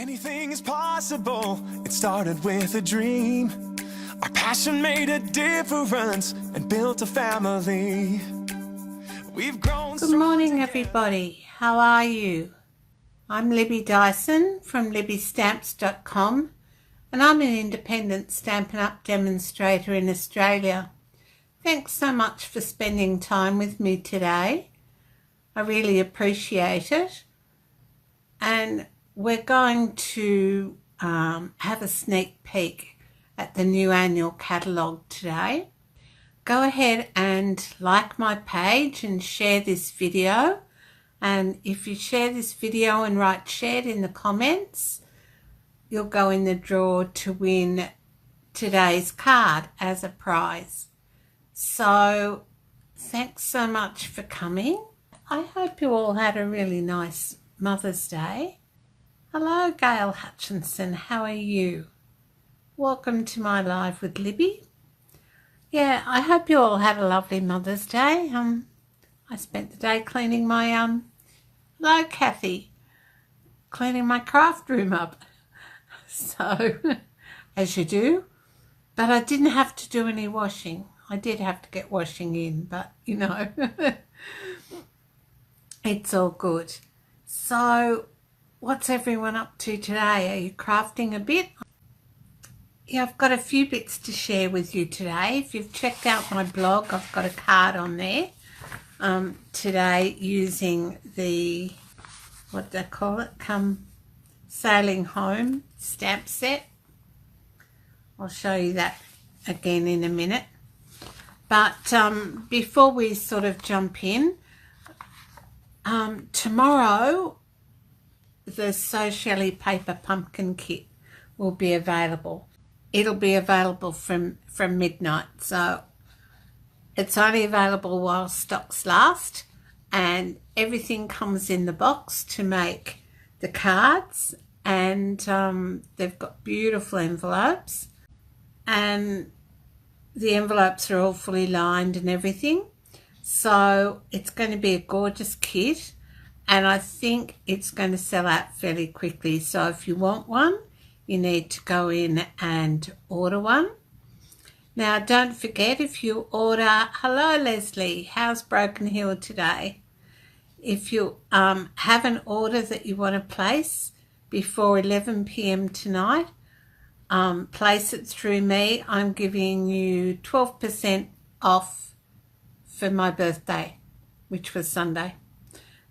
Anything is possible. It started with a dream. Our passion made a difference and built a family. We've grown. Good morning, everybody. How are you? I'm Libby Dyson from libbystamps.com, and I'm an independent Stampin' Up demonstrator in Australia. Thanks so much for spending time with me today. I really appreciate it. And we're going to have a sneak peek at the new annual catalogue today. Go ahead and like my page and share this video. And if you share this video and write shared in the comments, you'll go in the draw to win today's card as a prize. So thanks so much for coming. I hope you all had a really nice Mother's Day. Hello, Gail Hutchinson. How are you? Welcome to my live with Libby. Yeah, I hope you all had a lovely Mother's Day. I spent the day cleaning my hello, Kathy, cleaning my craft room up. So, as you do, but I didn't have to do any washing. I did have to get washing in, but you know, it's all good. So, what's everyone up to today? Are you crafting a bit? Yeah, I've got a few bits to share with you today. If you've checked out my blog, I've got a card on there today using the, what do they call it, Come Sailing Home stamp set. I'll show you that again in a minute. But before we sort of jump in, tomorrow the So Shelley Paper Pumpkin Kit will be available. It'll be available from midnight, so it's only available while stocks last, and everything comes in the box to make the cards, and they've got beautiful envelopes, and the envelopes are all fully lined and everything. So it's going to be a gorgeous kit, and I think it's going to sell out fairly quickly. So if you want one, you need to go in and order one. Now, don't forget, if you order, hello Leslie, how's Broken Hill today? If you have an order that you want to place before 11 p.m. tonight, place it through me. I'm giving you 12% off for my birthday, which was Sunday.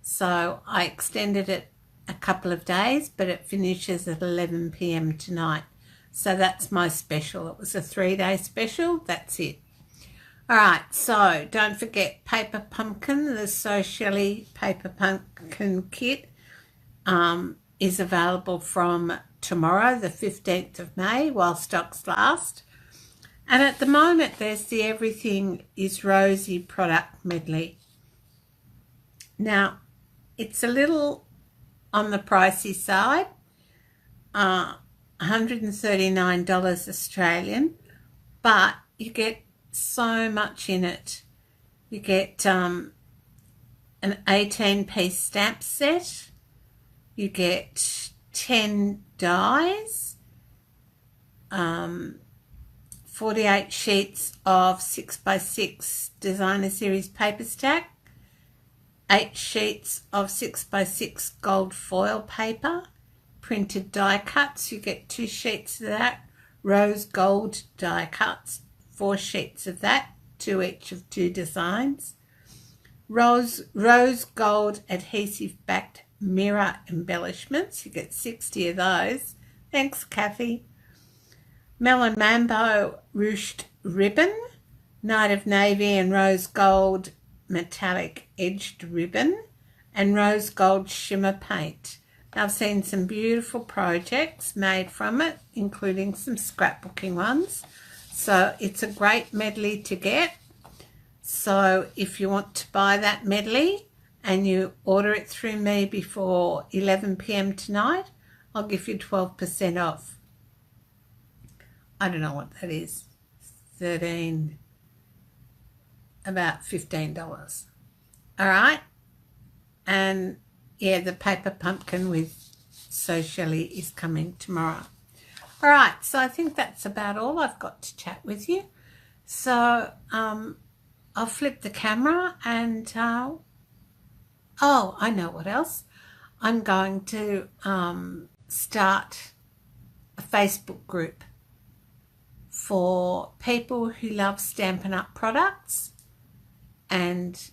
So I extended it a couple of days, but it finishes at 11 p.m. tonight. So that's my special. It was a 3-day special. That's it. All right, so don't forget Paper Pumpkin, the So Shelley Paper Pumpkin Kit is available from tomorrow, the 15th of May, while stocks last. And at the moment, there's the Everything is Rosy product medley. Now, it's a little on the pricey side, $139 Australian, but you get so much in it. You get an 18-piece stamp set, you get 10 dies, 48 sheets of 6x6 Designer Series paper stack, 8 sheets of 6x6 gold foil paper, printed die cuts, you get 2 sheets of that, rose gold die cuts, 4 sheets of that, 2 each of 2 designs, rose gold adhesive backed mirror embellishments, you get 60 of those, thanks Kathy, Melon Mambo ruched ribbon, Night of Navy and rose gold metallic edged ribbon, and rose gold shimmer paint. I've seen some beautiful projects made from it, including some scrapbooking ones. So it's a great medley to get. So if you want to buy that medley and you order it through me before 11 p.m. tonight, I'll give you 12% off. I don't know what that is. About $15. All right. And yeah, the paper pumpkin with So Shelley is coming tomorrow. All right, so I think that's about all I've got to chat with you. So I'll flip the camera and, oh, I know what else. I'm going to start a Facebook group for people who love Stampin' Up products, and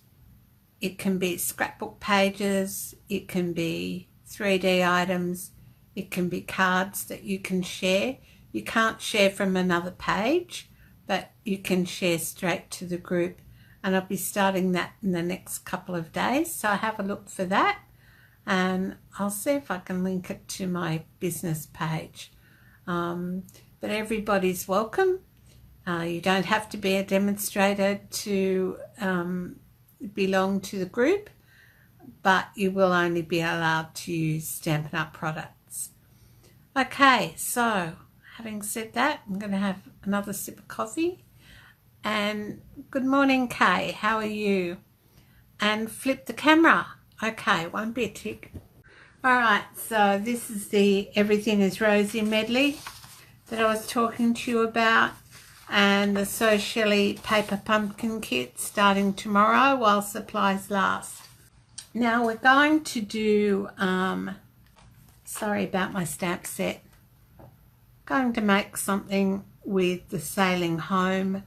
it can be scrapbook pages, it can be 3D items, it can be cards that you can share. You can't share from another page, but you can share straight to the group, and I'll be starting that in the next couple of days, so have a look for that, and I'll see if I can link it to my business page. But everybody's welcome. You don't have to be a demonstrator to belong to the group, but you will only be allowed to use Stampin' Up products. Okay, so having said that, I'm going to have another sip of coffee. And good morning, Kay. How are you? And flip the camera. Okay, won't be a tick. All right, so this is the Everything is Rosy medley that I was talking to you about, and the So Shelley paper pumpkin kit starting tomorrow while supplies last. Now we're going to do, sorry about my stamp set, going to make something with the Sailing Home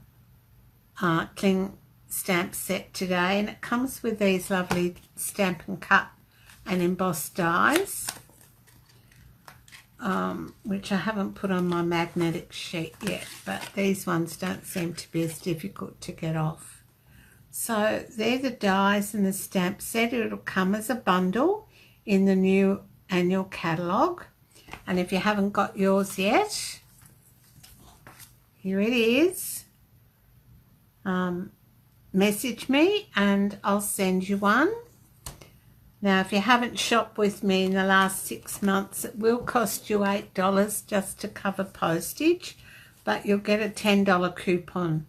cling stamp set today, and it comes with these lovely Stampin' Cut and embossed dies, which I haven't put on my magnetic sheet yet, but these ones don't seem to be as difficult to get off. So they're the dies in the stamp set. It'll come as a bundle in the new annual catalogue, and if you haven't got yours yet, here it is. Message me and I'll send you one. Now, if you haven't shopped with me in the last 6 months, it will cost you $8 just to cover postage, but you'll get a $10 coupon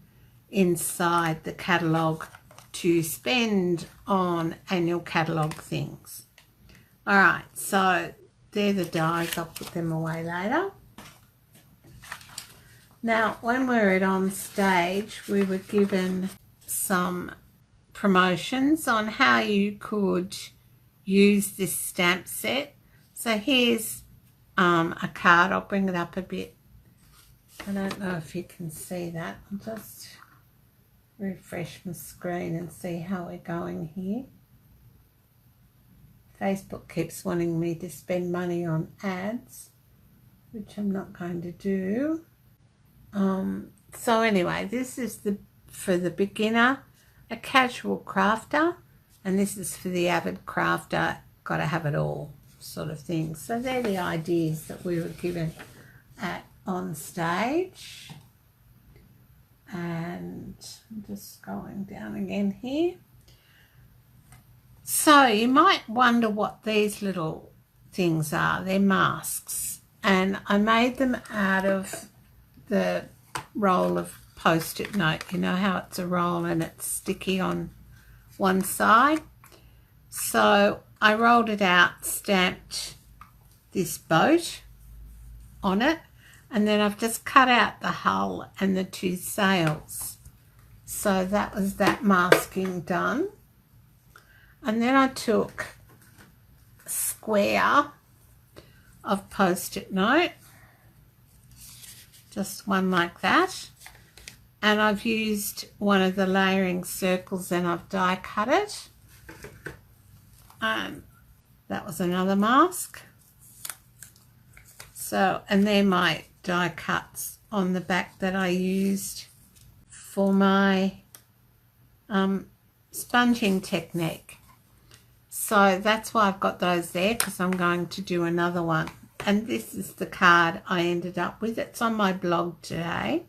inside the catalogue to spend on annual catalogue things. All right, so they're the dies. I'll put them away later. Now, when we were on stage, we were given some promotions on how you could use this stamp set. So here's a card. I'll bring it up a bit. I don't know if you can see that. I'll just refresh my screen and see how we're going here. Facebook keeps wanting me to spend money on ads, which I'm not going to do. So anyway, this is for the beginner, a casual crafter, and this is for the avid crafter, got to have it all sort of thing. So they're the ideas that we were given on stage. And I'm just going down again here. So you might wonder what these little things are. They're masks, and I made them out of the roll of post-it note. You know how it's a roll and it's sticky on one side? So I rolled it out, stamped this boat on it, and then I've just cut out the hull and the two sails. So that was that masking done. And then I took a square of post-it note, just one like that, and I've used one of the layering circles and I've die cut it. That was another mask. So, and they're my die cuts on the back that I used for my sponging technique. So that's why I've got those there, because I'm going to do another one. And this is the card I ended up with. It's on my blog today.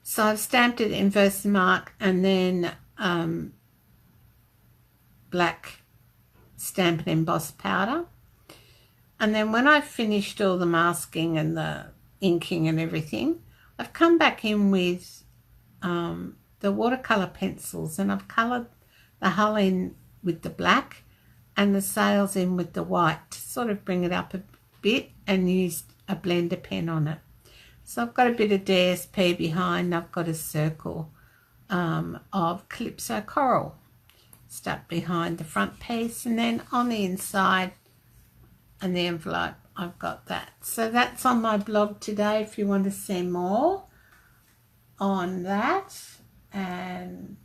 So I've stamped it in Versamark and then black Stampin' Emboss powder. And then when I finished all the masking and the inking and everything, I've come back in with the watercolour pencils, and I've coloured the hull in with the black and the sails in with the white to sort of bring it up a bit and used a blender pen on it. So I've got a bit of DSP behind. I've got a circle of Calypso Coral stuck behind the front piece, and then on the inside and the envelope I've got that. So that's on my blog today if you want to see more on that. And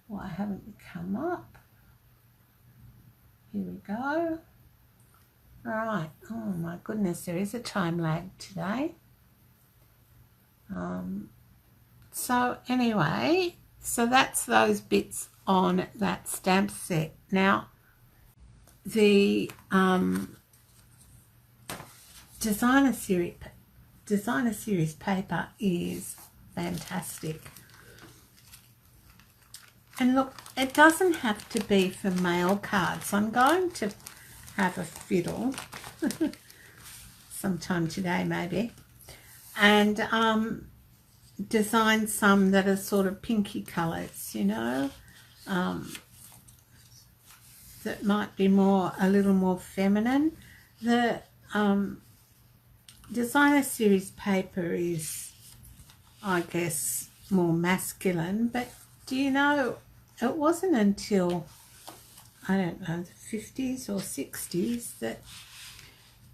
why haven't you come up? Here we go. All right. Oh my goodness, there is a time lag today. So anyway, so that's those bits on that stamp set. Now the designer series paper is fantastic. And look, it doesn't have to be for mail cards. I'm going to have a fiddle sometime today maybe, and design some that are sort of pinky colours, you know, that might be a little more feminine. The designer series paper is, I guess, more masculine, but do you know, it wasn't until, I don't know, the 50s or 60s that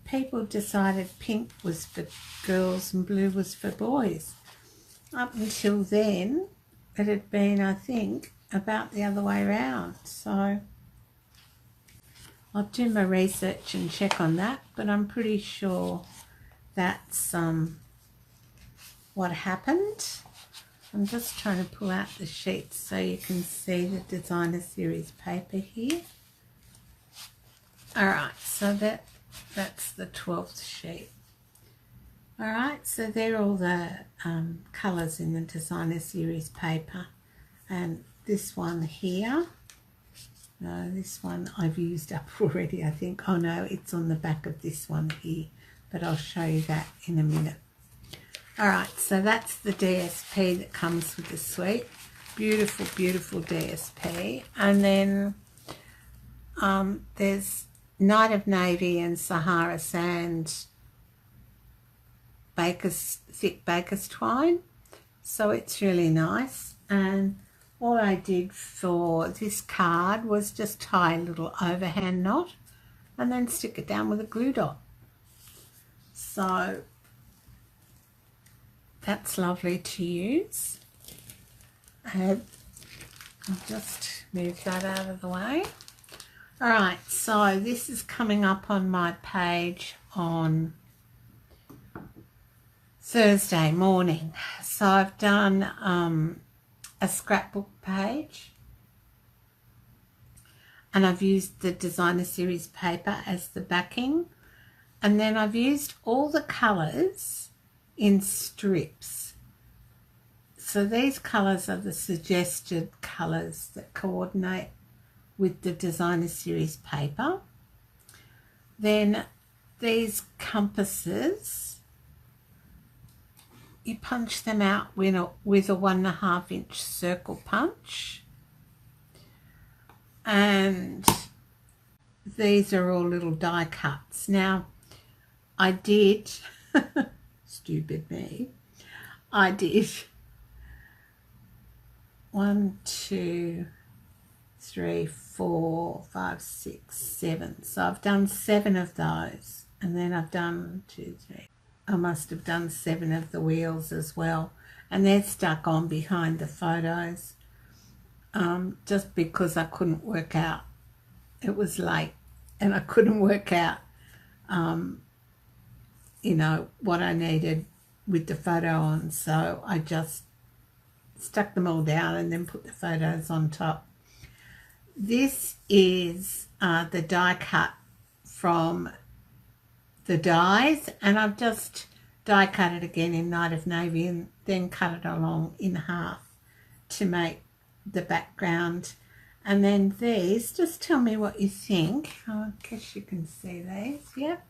people decided pink was for girls and blue was for boys. Up until then, it had been, I think, about the other way around. So I'll do my research and check on that, but I'm pretty sure that's what happened. I'm just trying to pull out the sheets so you can see the designer series paper here. All right, so that's the 12th sheet. All right, so they're all the colours in the designer series paper. And this one here, no, this one I've used up already, I think. Oh no, it's on the back of this one here, but I'll show you that in a minute. All right, so that's the DSP that comes with the suite. Beautiful, beautiful DSP. And then there's Night of Navy and Sahara Sand thick baker's twine. So it's really nice. And all I did for this card was just tie a little overhand knot and then stick it down with a glue dot. So that's lovely to use. I'll just move that out of the way. All right, so this is coming up on my page on Thursday morning. So I've done a scrapbook page, and I've used the designer series paper as the backing, and then I've used all the colours in strips. So these colours are the suggested colours that coordinate with the designer series paper. Then these compasses, you punch them out with a 1.5 inch circle punch, and these are all little die cuts. Now I did stupid me, I did 1, 2, 3, 4, 5, 6, 7. So I've done 7 of those, and then I've done 2, 3. I must have done 7 of the wheels as well, and they're stuck on behind the photos, just because I couldn't work out. It was late and I couldn't work out you know, what I needed with the photo on, so I just stuck them all down and then put the photos on top. This is the die cut from the dies, and I've just die cut it again in Night of Navy and then cut it along in half to make the background. And then these, just tell me what you think. Oh, I guess you can see these, yep.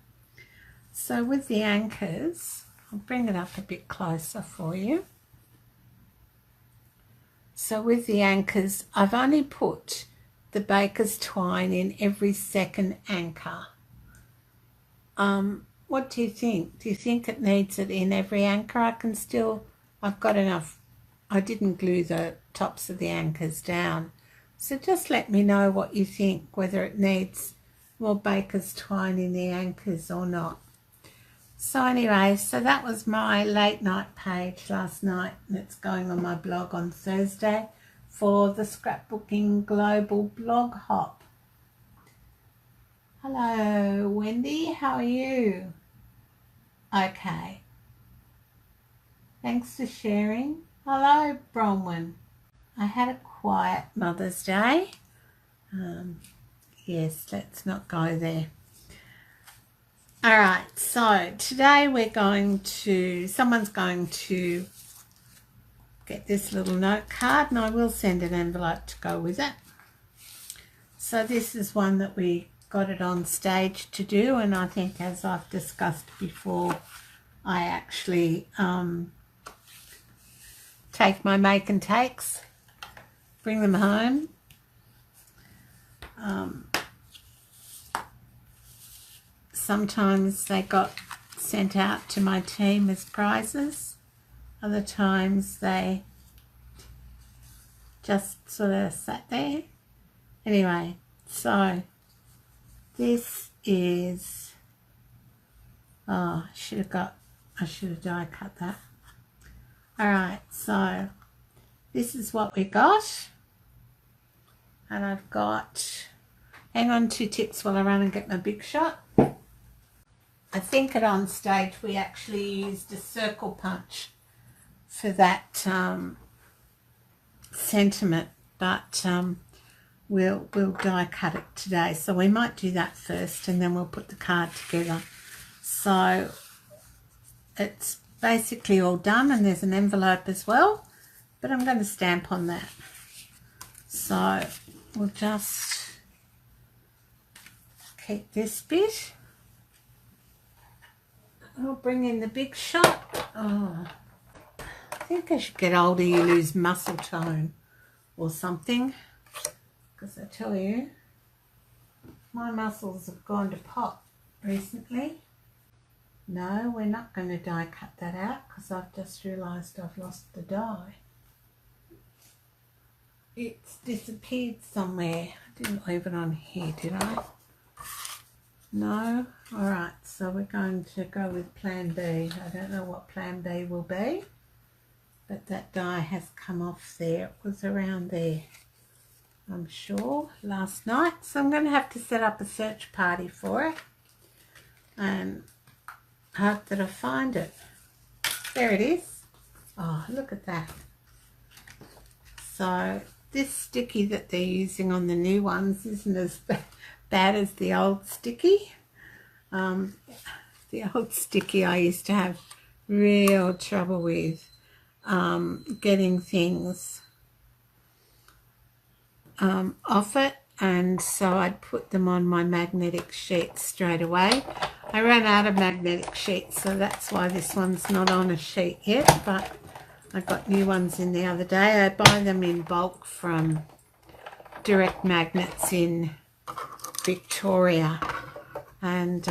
So with the anchors, I'll bring it up a bit closer for you. So with the anchors, I've only put the baker's twine in every second anchor. What do you think? Do you think it needs it in every anchor? I've got enough. I didn't glue the tops of the anchors down. So just let me know what you think, whether it needs more baker's twine in the anchors or not. So anyway, so that was my late night page last night, and it's going on my blog on Thursday for the Scrapbooking Global Blog Hop. Hello, Wendy, how are you? Okay. Thanks for sharing. Hello, Bronwyn. I had a quiet Mother's Day. Yes, let's not go there. All right, so today someone's going to get this little note card, and I will send an envelope to go with it. So this is one that we got it on stage to do, and I think, as I've discussed before, I actually take my make and takes, bring them home. Sometimes they got sent out to my team as prizes. Other times they just sort of sat there. Anyway, so this is, I should have die cut that. All right, so this is what we got. And I've got, hang on 2 ticks while I run and get my big shot. I think at on stage we actually used a circle punch for that sentiment, but we'll die cut it today. So we might do that first, and then we'll put the card together. So it's basically all done, and there's an envelope as well, but I'm going to stamp on that. So we'll just keep this bit. I'll bring in the big shot. Oh, I think as you get older you lose muscle tone or something, because I tell you, my muscles have gone to pot recently. No, we're not going to die cut that out, because I've just realised I've lost the die. It's disappeared somewhere. I didn't leave it on here, did I? No? Alright, so we're going to go with plan B. I don't know what plan B will be, but that die has come off there. It was around there, I'm sure, last night. So I'm going to have to set up a search party for it and hope that I find it. There it is. Oh, look at that. So this sticky that they're using on the new ones isn't as bad as the old sticky. The old sticky I used to have real trouble with getting things off it, and so I'd put them on my magnetic sheet straight away. I ran out of magnetic sheets, so that's why this one's not on a sheet yet, but I got new ones in the other day. I buy them in bulk from Direct Magnets in Victoria, and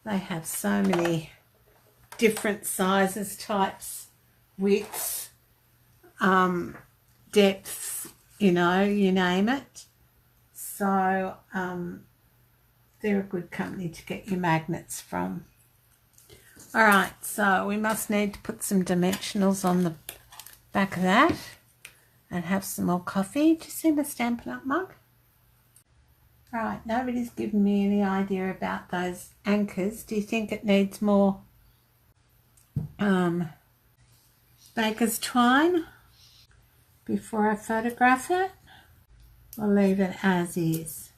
they have so many different sizes, types, widths, depths, you know, you name it. So they're a good company to get your magnets from. All right, so we must need to put some dimensionals on the back of that and have some more coffee. Do you see my Stampin' Up mug? All right, nobody's given me any idea about those anchors. Do you think it needs more baker's twine before I photograph it? I'll leave it as is.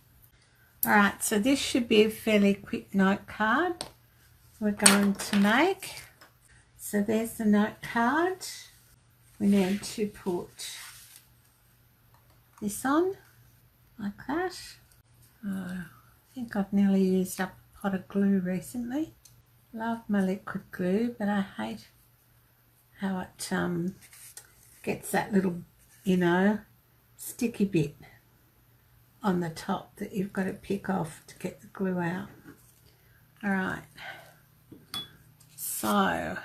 All right, so this should be a fairly quick note card we're going to make. So there's the note card. We need to put this on like that. I think I've nearly used up a pot of glue recently. Love my liquid glue, but I hate how it gets that little, you know, sticky bit on the top that you've got to pick off to get the glue out. Alright, so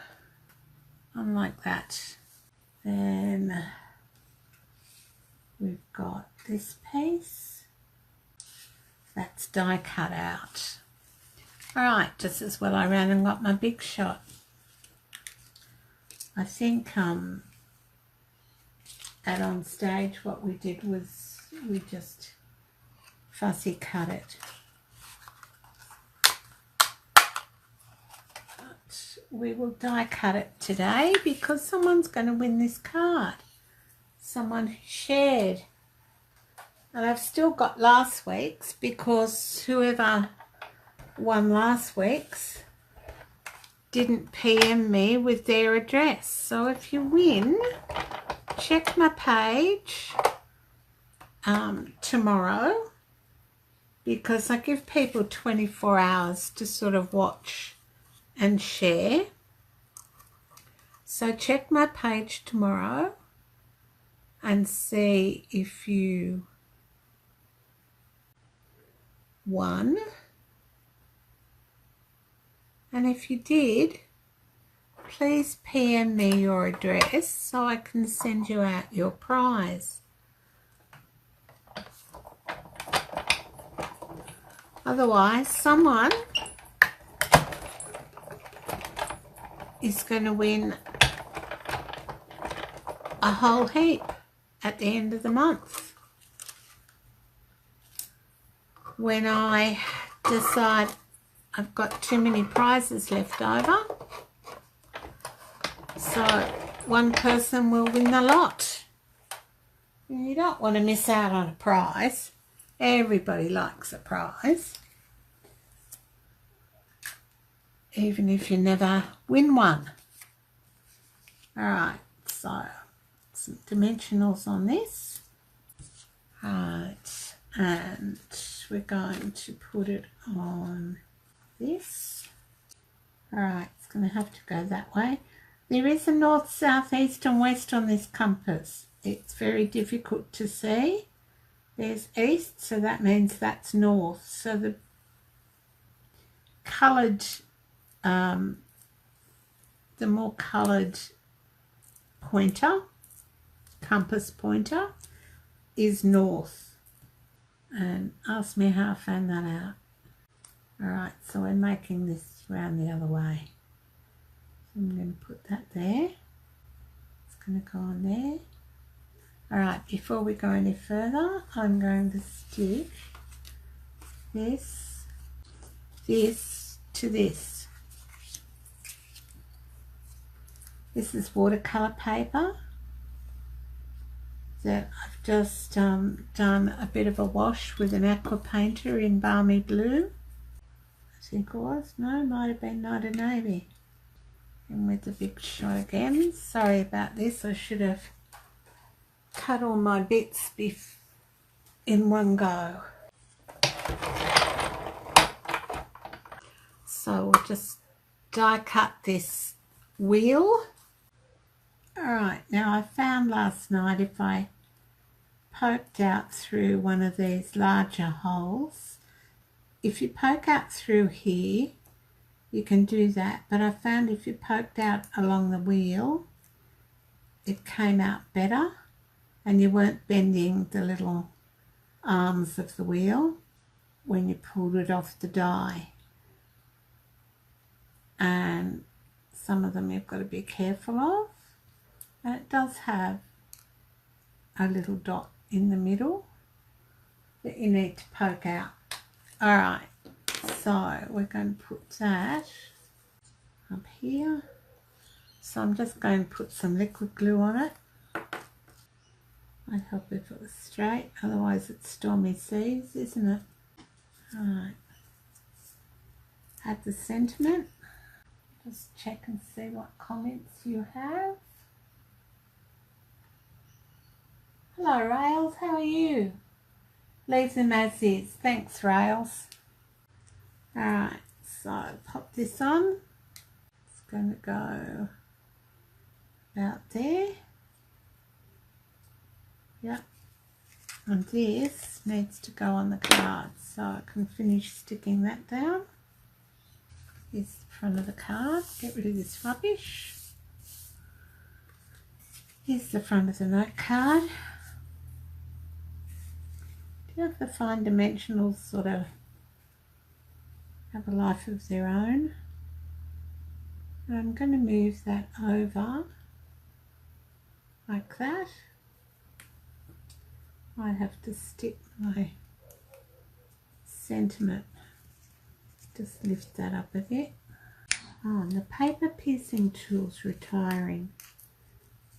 unlike that, then we've got this piece that's die cut out. Alright, just as well I ran and got my big shot. I think at on stage what we did was we just fussy cut it. But we will die cut it today because someone's going to win this card. Someone who shared. And I've still got last week's because whoever won last week's didn't PM me with their address. So if you win, check my page tomorrow, because I give people 24 hours to sort of watch and share. So check my page tomorrow and see if you won. And if you did, please PM me your address so I can send you out your prize. Otherwise, someone is going to win a whole heap at the end of the month. When I decide I've got too many prizes left over, so one person will win the lot. And you don't want to miss out on a prize. Everybody likes a prize, even if you never win one. Alright, so some dimensionals on this. Right, and we're going to put it on this. Alright, it's going to have to go that way. There is a north, south, east and west on this compass. It's very difficult to see. There's east, so that means that's north. So the coloured, the more coloured pointer, compass pointer, is north. And ask me how I found that out. Alright, so we're making this round the other way. So I'm going to put that there. It's going to go on there. Alright, before we go any further, I'm going to stick this to this. This is watercolour paper that I've just done a bit of a wash with an aqua painter in balmy blue. I think it was, no, might have been Night of Navy. And with the big shot again. Sorry about this, I should have cut all my bits in one go. So we'll just die cut this wheel. Alright, now I found last night if I poked out through one of these larger holes, if you poke out through here, you can do that, but I found if you poked out along the wheel, it came out better and you weren't bending the little arms of the wheel when you pulled it off the die. And some of them you've got to be careful of. And it does have a little dot in the middle that you need to poke out. Alright, so we're going to put that up here. So I'm just going to put some liquid glue on it. I'd help if it was straight, otherwise it's stormy seas, isn't it? Alright, add the sentiment. Just check and see what comments you have. Hello Rails, how are you? Leave them as is. Thanks Rails. Alright, so pop this on. It's going to go about there. Yep. And this needs to go on the card so I can finish sticking that down. Here's the front of the card. Get rid of this rubbish. Here's the front of the note card. Do you have the fine dimensionals sort of have a life of their own? And I'm going to move that over like that. I have to stick my sentiment. Just lift that up a bit. Oh, and the paper piercing tool's retiring.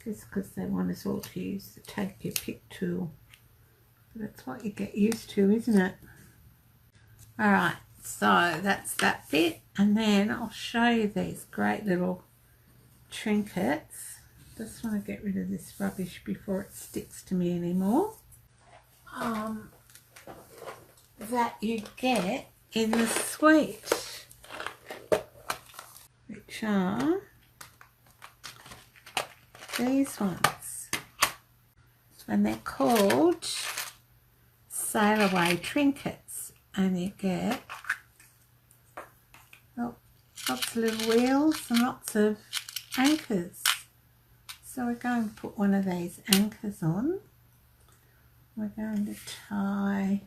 Just because they want us all to use the take your pick tool. That's what you get used to, isn't it? Alright, so that's that bit. And then I'll show you these great little trinkets. Just want to get rid of this rubbish before it sticks to me anymore. That you get in the suite, which are these ones, and they're called Sail Away trinkets, and you get lots of little wheels and lots of anchors. So we're going to put one of these anchors on. We're going to tie,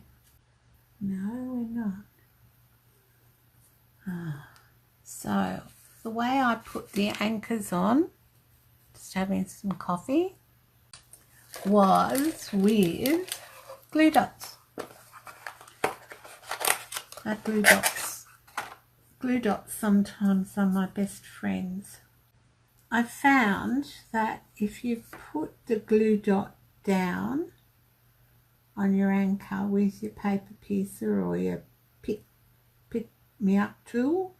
no we're not. So the way I put the anchors on, just having some coffee, was with glue dots. Glue dots sometimes are my best friends. I found that if you put the glue dot down on your anchor with your paper piercer or your pick me up tool,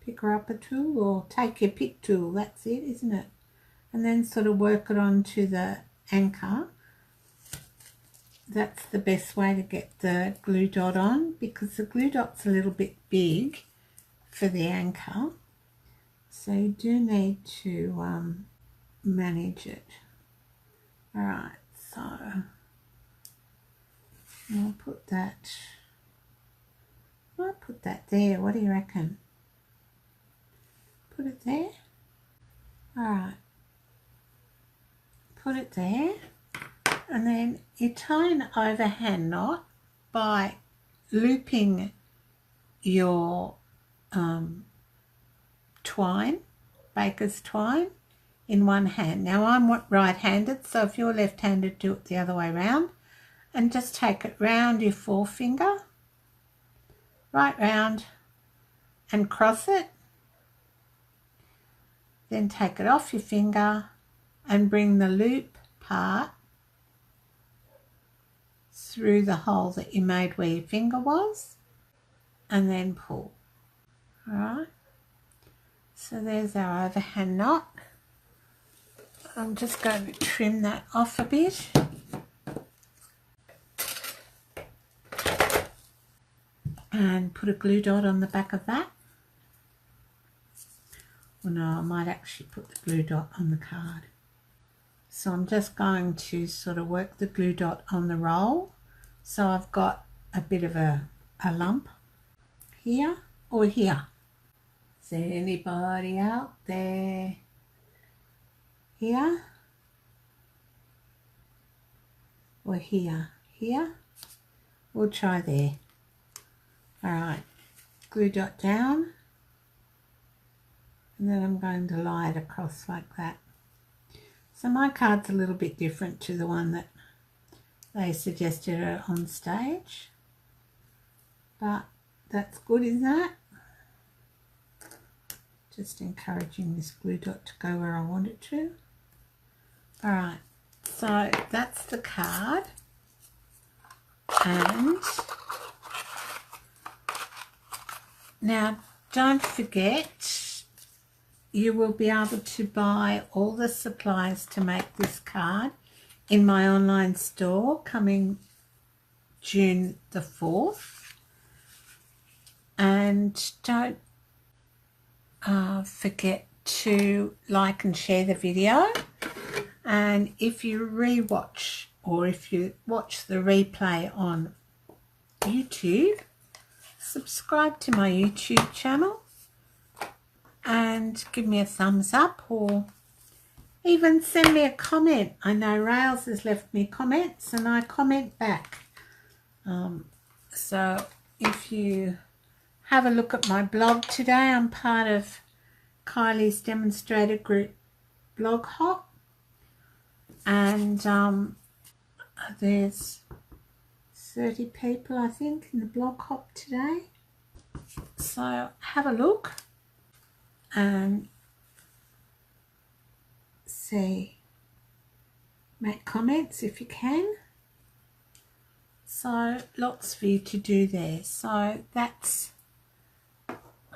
picker upper tool, or take your pick tool, that's it, isn't it? And then sort of work it onto the anchor. That's the best way to get the glue dot on, because the glue dot's a little bit big for the anchor, so you do need to manage it. Alright, so I'll put that there. What do you reckon? Put it there? Alright, put it there, and then you tie an overhand knot by looping your twine, baker's twine, in one hand. Now I'm right-handed, so if you're left-handed, do it the other way round, and just take it round your forefinger, right round, and cross it. Then take it off your finger and bring the loop part through the hole that you made where your finger was, and then pull. Alright, so there's our overhand knot. I'm just going to trim that off a bit. And put a glue dot on the back of that. Well, no, I might actually put the glue dot on the card. So I'm just going to sort of work the glue dot on the roll. So I've got a bit of a lump here or here. Is there anybody out there? Here or here? Here? We'll try there. Alright, glue dot down, and then I'm going to lie it across like that. So my card's a little bit different to the one that they suggested on stage, but that's good, isn't it? Just encouraging this glue dot to go where I want it to. Alright, so that's the card, and now don't forget, you will be able to buy all the supplies to make this card in my online store coming June the 4th. And don't forget to like and share the video. And if you rewatch or if you watch the replay on YouTube, subscribe to my YouTube channel and give me a thumbs up, or even send me a comment. I know Rails has left me comments and I comment back. So if you have a look at my blog today, I'm part of Kylie's demonstrator group blog hop, and there's 30 people I think in the blog hop today. So have a look and see, make comments if you can. So lots for you to do there. So that's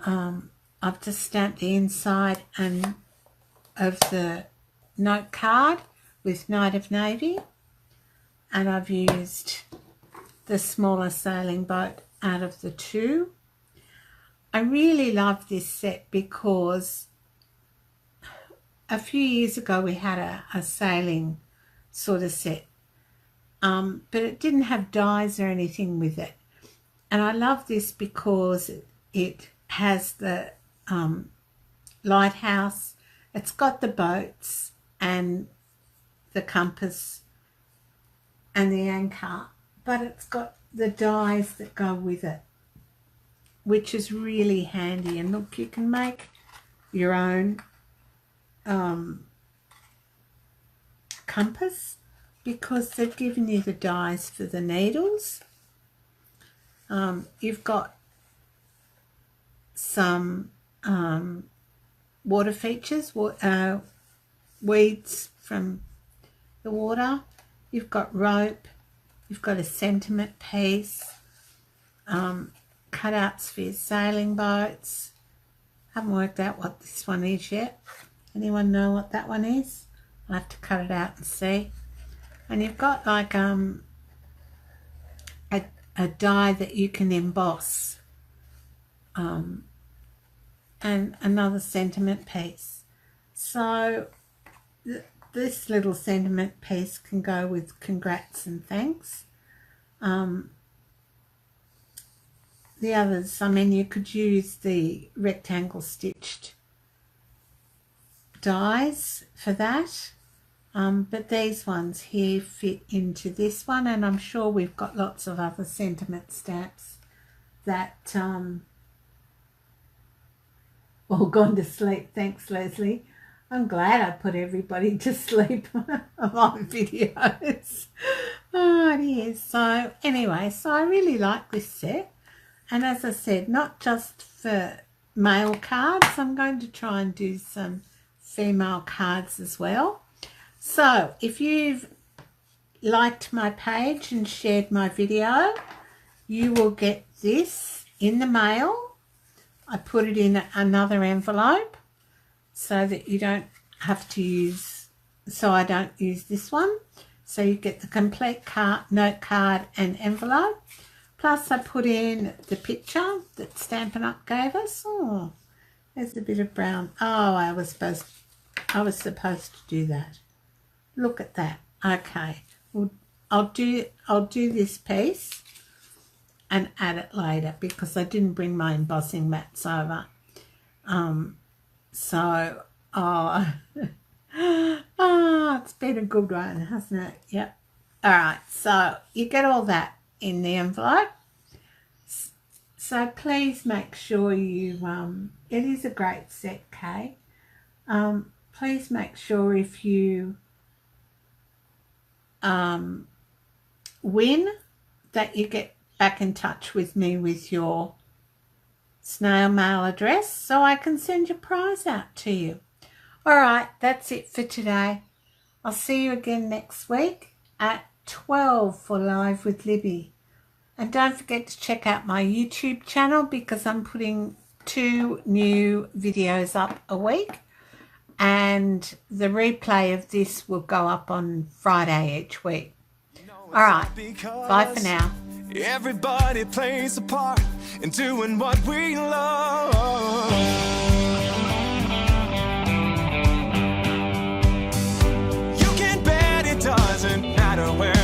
I've just stamped the inside and of the note card with Night of Navy, and I've used the smaller sailing boat out of the two. I really love this set because a few years ago we had a sailing sort of set, but it didn't have dies or anything with it. And I love this because it has the lighthouse, it's got the boats and the compass and the anchor, but it's got the dies that go with it, which is really handy. And look, you can make your own compass because they've given you the dies for the needles. You've got some water features, weeds from the water. You've got rope, you've got a sentiment piece, cutouts for your sailing boats. Haven't worked out what this one is yet. Anyone know what that one is? I'll have to cut it out and see. And you've got like a die that you can emboss, and another sentiment piece. So this little sentiment piece can go with congrats and thanks. The others, I mean, you could use the rectangle stitched dies for that, but these ones here fit into this one, and I'm sure we've got lots of other sentiment stamps that all gone to sleep. Thanks, Leslie. I'm glad I put everybody to sleep on my videos. Oh dear. So anyway, so I really like this set, and as I said, not just for male cards, I'm going to try and do some female cards as well. So if you've liked my page and shared my video, you will get this in the mail. I put it in another envelope so that you don't have to use, so I don't use this one. So you get the complete note card and envelope. Plus I put in the picture that Stampin' Up gave us. Oh, there's a bit of brown. Oh, I was supposed to do that. Look at that. Okay. Well, I'll do this piece and add it later because I didn't bring my embossing mats over. So it's been a good one, hasn't it? Yep. All right. So you get all that in the envelope. So please make sure you it is a great set, Kay. Please make sure if you win that you get back in touch with me with your snail mail address so I can send your prize out to you. All right, that's it for today. I'll see you again next week at 12 for Live with Libby. And don't forget to check out my YouTube channel because I'm putting 2 new videos up a week, and the replay of this will go up on Friday each week. All right, bye for now. Everybody plays a part in doing what we love. You can bet it doesn't matter where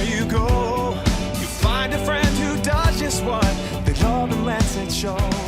show.